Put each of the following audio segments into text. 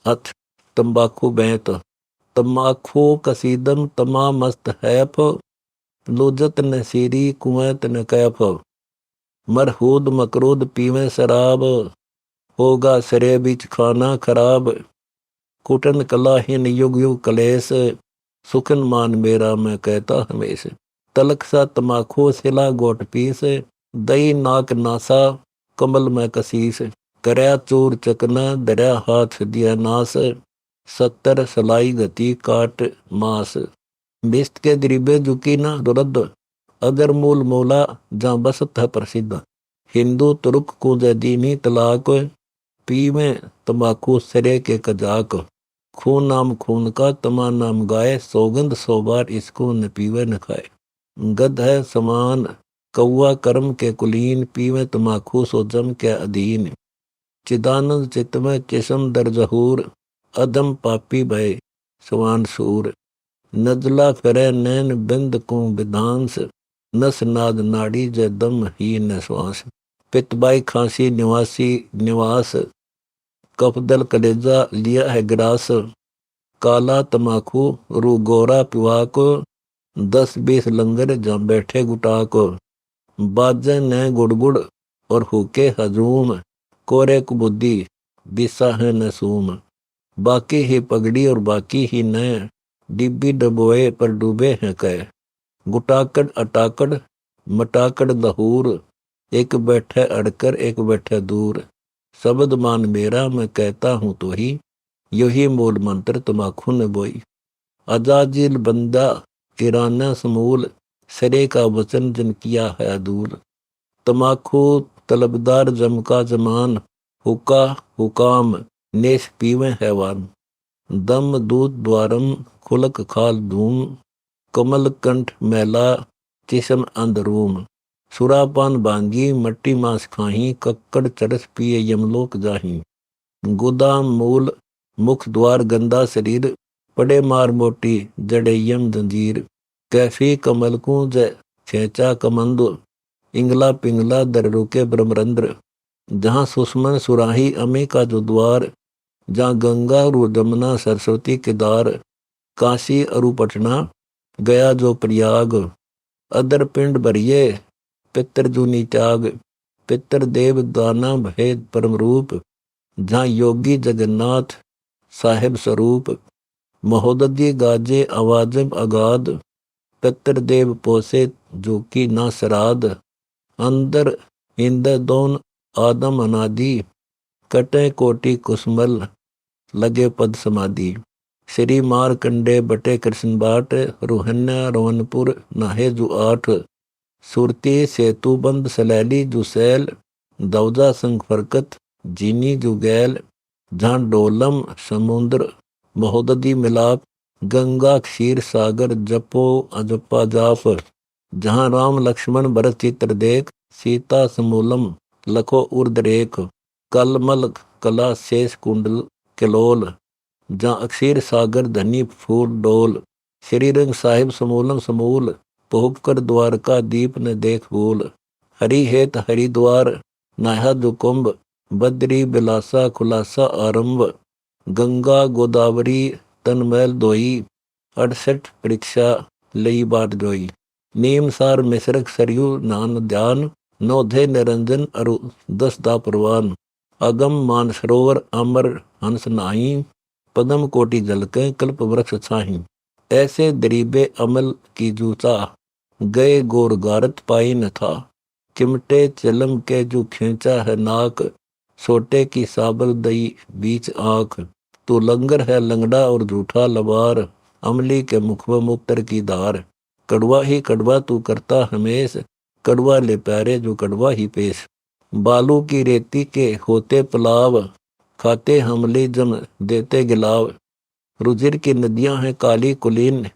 अथ तंबाकू बैंत। तम्बाखू कसीदम तमा मस्त हैफ, लुजत न सीरी कुएं न कैफ। मरहूद मकरूद पीवें शराब, होगा सरे बीच खाना खराब। कुटन कलाहीन युग युग कलेस, सुखन मान मेरा मैं कहता हमेश। तलक सा तमाखू सिला गोट पीस, दही नाक नासा कमल में कसीस। करया चूर चकना दरिया हाथ दिया नास, 70 सलाई गति काट मास। बिस्त के द्रिबे झुकी ना दुरद, अगर मूल मूला जहाँ बसत है प्रसिद्ध। हिंदू तुर्क को दीनी तलाक, पीवे तम्बाकू सरे के कजाक। खून नाम खून का तमा नाम गाय, सौगंध 100 बार इसको न पीवे न खाए। गध है समान कौआ कर्म के कुलीन, पीवे तम्बाकू सो जम के अधीन। चिदानंद चित्त में चिसम दर जहूर, अधम पापी भय सवान सूर। नजला फिरे नैन बिंद को विधांस, नस नाद नाड़ी जय दम ही न श्वास। पितबाई खांसी निवासी निवास, कफदल कलेजा लिया है ग्रास। काला तमाखू रू गोरा पिवा को, 10-20 लंगर जहाँ बैठे गुटा को। बाजे न गुड़गुड़ और हुके हजूम, कोरे कुबुद्धि बिसा है न सूम। बाकी ही पगड़ी और बाकी ही न, डिब्बी डबोए पर डूबे हैं कह। गुटाकड़ अटाकड़ मटाकड़ लहूर, एक बैठे अड़कर एक बैठे दूर। शब्द मान मेरा मैं कहता हूँ तो ही, यही मूल मंत्र तमाखू ने बोई। अजाजिल बंदा किराना समूल, सरे का वचन जन किया है दूर। तमाखू तलबदार जम का जमान, हुक्का हुकाम नेश पीवे हैवान। दम दूध द्वारम खुलक खाल धूम, कमल कंठ मैला चिशम अंधरूम। सुरापान बांगी मट्टी मांस खाही, कक्कड़ चरस पिए यमलोक जाही। गोदाम मूल मुख द्वार गंदा शरीर, पड़े मार मोटी जड़े यम जंजीर। कैफी कमल को जय छेचा कमंद, इंगला पिंगला दर रुके ब्रह्मरंद्र। जहाँ सुषमन सुराही अमे का जो द्वार, जहाँ गंगा रु जमुना सरस्वती के दार। काशी अरु पटना गया जो प्रयाग, अदर पिंड भरिए पितर जूनी त्याग। पितर देव दाना भेद परम रूप, जहाँ योगी जगन्नाथ साहिब स्वरूप। महोदधी गाजे आवाजब अगाध, पितर देव पोसे जो की ना सराद। अंदर इंद्र दोन आदम अनादि, कटे कोटि कुसमल लगे पद समाधि। श्री मारकंडे बटे कृष्ण बाट, रोहन्या रोहनपुर नाहे जु 8। सुरती सेतुबंद सलैली जु सैल, दौजा संग फरकत जीनी जु गैल। जहाँ डोलम समुद्र महोदधी मिलाप, गंगा क्षीर सागर जपो अजपा जाप। जहाँ राम लक्ष्मण भरत चित्र देख, सीता समूलम लखो उर्द रेख। कलमल कला शेष कुंडल किलोल, जहाँ अक्षीर सागर धनी फूल डोल। श्रीरंग साहिब समूलम समूल, पोहकर द्वारका दीप न देख भूल। हरि हेत हरिद्वार नाहा जो कुंभ, बद्री बिलासा खुलासा आरंभ। गंगा गोदावरी तनमैल दोई, 68 परीक्षा लई बार जोई। नीम सार मिश्रक सरयू नान ध्यान, नौधे निरंजन अरु 10 दा प्रवान। अगम मानसरोवर अमर हंस नाही, पदम कोटि जलके कल्प वृक्ष छाही। ऐसे दरीबे अमल की जूता, गए गोर गारत पाई न था। चिमटे चलम के जो खींचा है नाक, सोटे की साबल दई बीच आंख। तू लंगर है लंगड़ा और झूठा लबार, अमली के मुख में मूत्र की धार। कड़वा ही कड़वा तू करता हमेश, कड़वा ले प्यारे जो कड़वा ही पेश। बालू की रेती के होते पुलाव, खाते हमले जम देते गिलाव। रुजिर की नदियां हैं काली कुलीन,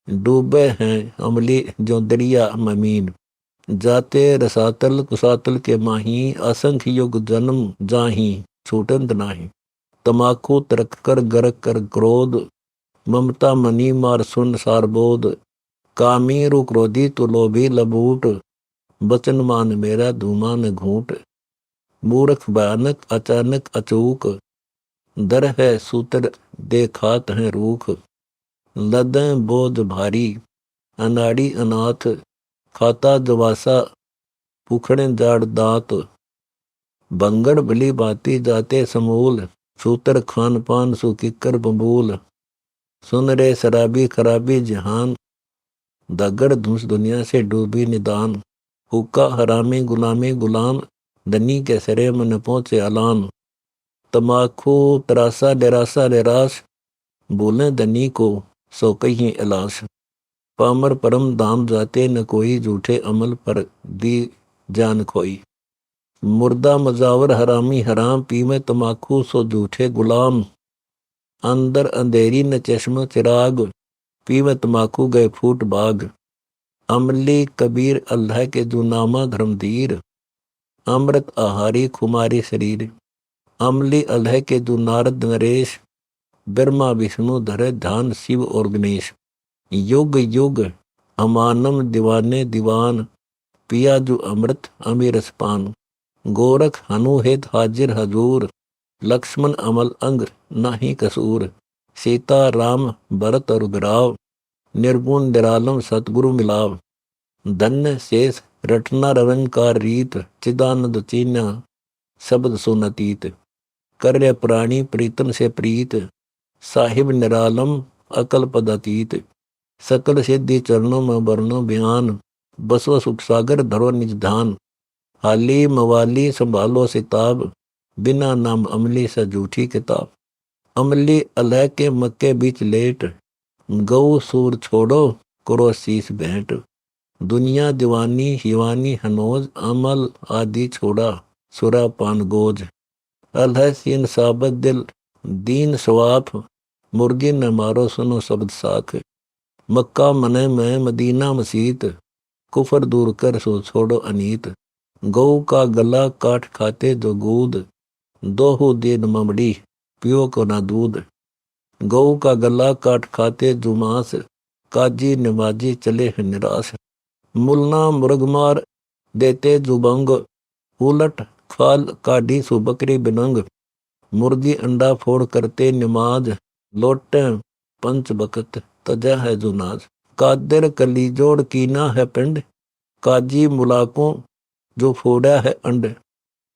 डूबे हैं अमली जो दरिया ममीन। जाते रसातल कुसातल के माही, असंख्य युग जन्म जाही छूटंत नाही। तमाकू तरक कर गरक कर क्रोध, ममता मनी मार सुन सारबोध। कामी रु क्रोधी तो लोभी लबूट, बचन मान मेरा धूमा न घूट। मूर्ख भयानक अचानक अचूक, दर है सूत्र दे खात हैं रूख, लदें बोझ भारी अनाड़ी अनाथ, खाता जवासा पुखड़े जाड़ दांत, बंगड़ भली भांति जाते समूल, सूत्र खान पान सुकिकर बबूल, सुन रे शराबी खराबी जहान, दगड़ धुंस दुनिया से डूबी निदान, हुक्का हरामी गुलामी गुलाम, धनी के सरे मन पहुंचे अलान, तमाकू तरासा डेरासा डेरास, बोले धनी को सो कहीं इलास, पामर परम धाम जाते न कोई, झूठे अमल पर दी जान खोई, मुर्दा मजावर हरामी हराम, पीवे तमाकू सो झूठे गुलाम, अंदर अंधेरी न चश्म चिराग, पीवे तमाकू गए फूट बाग, अमली कबीर अल्लाह के जुनामा धर्मधीर, अमृत आहारी खुमारी शरीर, अमली अल्लाह के जो नारद नरेश, ब्रह्मा विष्णु धरे ध्यान शिव और गणेश, युग युग अमानम दीवाने दीवान, पिया जो अमृत अमीर पान, गोरख हनु हित हाजिर हजूर, लक्ष्मण अमल अंग नाही कसूर, सीता राम भरत और बिराव, निर्गुण निरालम सतगुरु मिलाव, धन्य शेष रटना रवंकार रीत, चिदानंद चीन्या शब्द सुनतीत, कर्य प्राणी प्रीतम से प्रीत, साहिब निरालम अकल पदातीत, सकल सिद्धि चरणों में वर्णो बयान, बसव सुख सागर धरो निज ध्यान, हाली मवाली संभालो सिताब, बिना नाम अमली से झूठी किताब, अमली अलह के मक्के बीच लेट, गौ सूर छोड़ो करो शीस भेंट, दुनिया दीवानी हिवानी हनोज, अमल आदि छोड़ा सुरा पान गोज, अलह सीन साबत दिल दीन स्वाफ, मुर्गी न मारो सुनो शब्द साख, मक्का मने में मदीना मसीत, कुफर दूर कर सो छोड़ो अनीत, गौ का गला काट खाते जो गूद, दोहु दिन ममड़ी पियो को ना दूध, गौ का गला काट खाते जो मांस, काजी नमाजी चले हैं निराश, मुलना मुर्गमार देते जुबंग, उलट खाल काढ़ी सु बकरी बिनंग, मुर्गी अंडा फोड़ करते नमाज, लोटे पंच बकत तजा है जुनाज, कादिर कली जोड़ कीना है पिंड, काजी मुलाकों जो फोड़ा है अंड,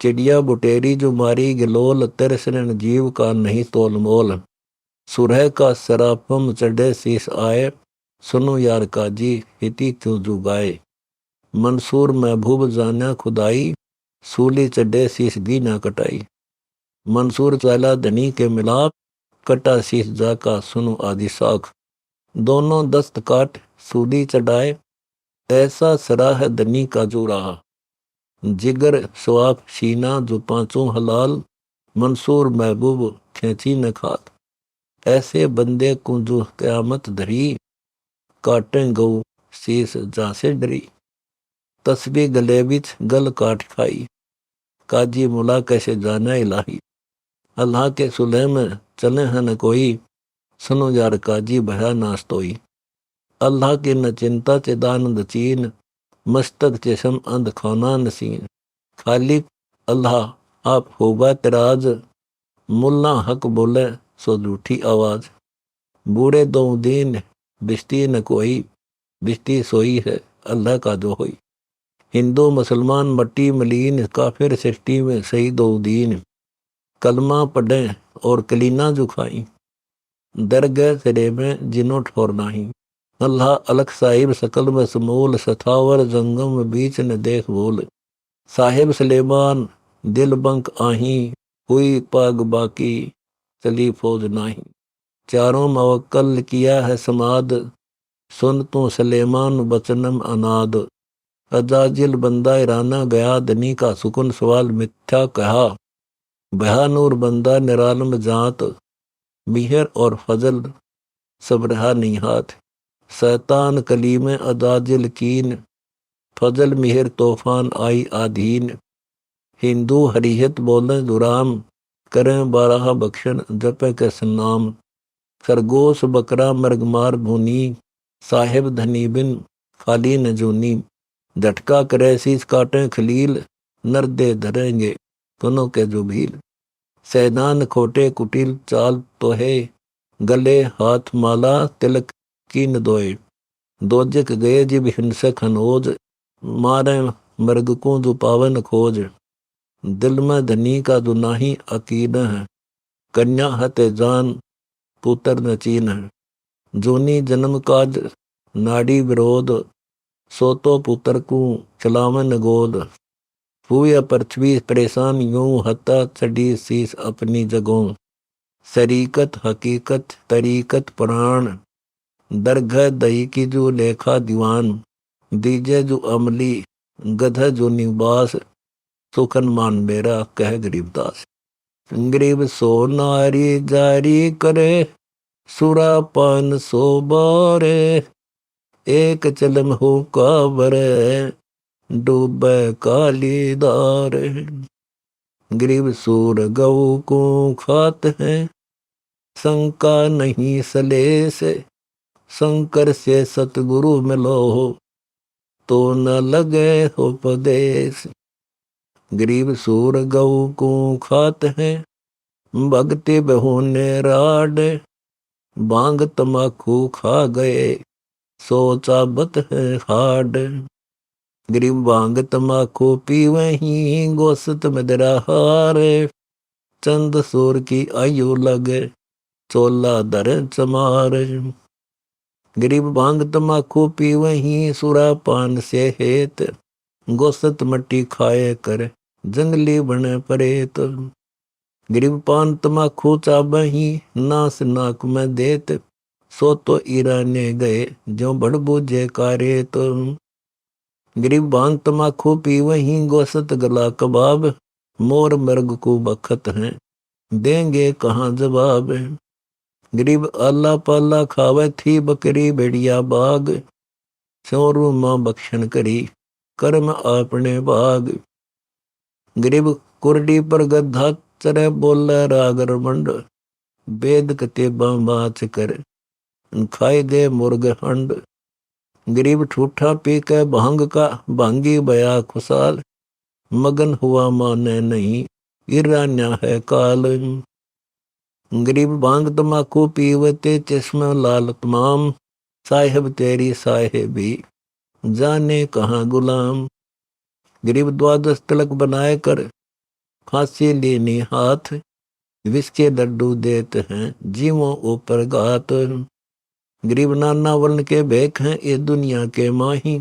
चिड़िया बुटेरी जो मारी गिलोल, तिरसरण जीव का नहीं तोल मोल, सुरह का सराफम चढ़े शीस आए, सुनो यार काजी हिती क्यों जुगाए, मंसूर महबूब जाना खुदाई, सूली चढ़े शीस भी ना कटाई, मंसूर चाला धनी के मिलाप, कटा शीस जाका सुनो आदि साख, दोनों दस्त काट सूली चढ़ाए, ऐसा सराह धनी का जो रहा, जिगर स्वाप शीना जो पांचों हलाल, मंसूर महबूब खेची न खात, ऐसे बंदे को जो क़यामत धरी, काटें गौ शीस जा से डरी, तस्बी गले बिच गल काट खाई, काजी मुला कैसे जाना इलाही, अल्लाह के सुलह में चले हैं न कोई, सुनो यार काजी भया नास्तोई, अल्लाह की न चिंता चिदानंद चीन, मस्तक चेशम अंध खाना नसीन, खाली अल्लाह आप होगा तिराज, मुल्ला हक बोले सो झूठी आवाज, बूढ़े दो दीन बिश्ती न कोई, बिश्ती सोई है अल्लाह का जो होई, हिंदू मुसलमान मट्टी मलीन, काफिर सृष्टि में सही दो दीन, कलमा पढ़े और कलीना जो खाई, दरगह सिरे में जिनो ठोर नाही, अल्लाह अलख साहिब सकल में समूल, सथावर जंगम में बीच न देख बोल, साहिब सलेमान दिल बंक आही, हुई पाग बाकी चली फौज नाही, चारों मवक्कल किया है समाद, सुन तू सलेमान बचनम अनाद, अजाजिल बंदा ईराना गया, धनी का सुकुन सवाल मिथ्या कहा, बहानूर बंदा निरालम जात, मिहर और फजल सब रहा नहीं हाथ, शैतान कली में अजाजिल कीन, फजल मिहर तूफान आई आधीन, हिंदू हरिहत बोले दुराम, करें बारह बख्शन जपे के सन्नाम, खरगोश बकरा मृगमार भूनी, साहिब धनी बिन खाली न जूनी, झटका करे शीस काटे खलील, नर्दे धरेंगे दोनों के जो भील, सैनान खोटे कुटिल चाल तो है, गले हाथ माला तिलक कीन दोए। दोजक गए जिब हिंसक हनोज, मारे मृग को जो पावन खोज। दिल में धनी का जो नाही अकीन है, कन्या हते जान पुत्र न चीन है। जूनी जन्म काज नाड़ी विरोध, सो तो पुत्र को चलावन गोद। हुए पृथ्वी परेशान यूं हता, चढ़ी शीस अपनी जगों। शरीकत हकीकत तरीकत पुराण, दरगह दही की जो लेखा दीवान। दीजे जो अमली गध जो निवास, सुखन मान मेरा कह गरीबदास। गरीब सो नारी जारी करे, सुरापान सो बारे। एक चलम हो काबरे, डूबे काली दार। गरीब सूर गऊ को खात है, शंका नहीं सले से। शंकर से सतगुरु मिलो हो, तो न लगे उपदेश। गरीब सूर गऊ को खात है, भक्ति बहुने राड। भांग तमाकू खा गए, सो चाबत है हाड। गरीब भांग तमाकू पीवे ही, गोसत मदरा हारे। चंद सूर की आयु लगे, चोला दर चमार। गरीब भांग तमाकू पीवे ही, सुरा पान से हेत। गोसत मट्टी खाए कर, जंगली बने परेत। गरीब पान तमाकू चाबही, नास नाक में देत। सो तो ईराने गए, जो बड़बूझे कारे तो। गरीब भांग तमाकू पीवही, गोसत गला कबाब। मोर मृग को बखत हैं, देंगे कहाँ जवाब। गरीब आला पाला खावे थी, बकरी भेड़िया बाग। चोरू माँ बख्शन करी, कर्म आपने बाग। गरीब कुरडी पर गधा चरे, बोले रागर मंड। वेद कतेबा माच कर, खाए दे मुर्ग हंड। गरीब ठूठा पी के भांग का, भांगी बया खुशाल। मगन हुआ माने नहीं, ईरान्या है काल। गरीब भांग तमाकू पीवते, चश्मा लाल तमाम। साहेब तेरी साहेबी, जाने कहाँ गुलाम। गरीब द्वादश तिलक बनाए कर, फांसी लेनी हाथ। विष के लड्डू देते हैं, जीवों ऊपर घात। गरीब नाना वर्ण के भेख हैं, ये दुनिया के माही।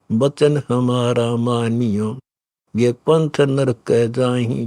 बचन हमारा मानियो, ये पंथ नरक जाही।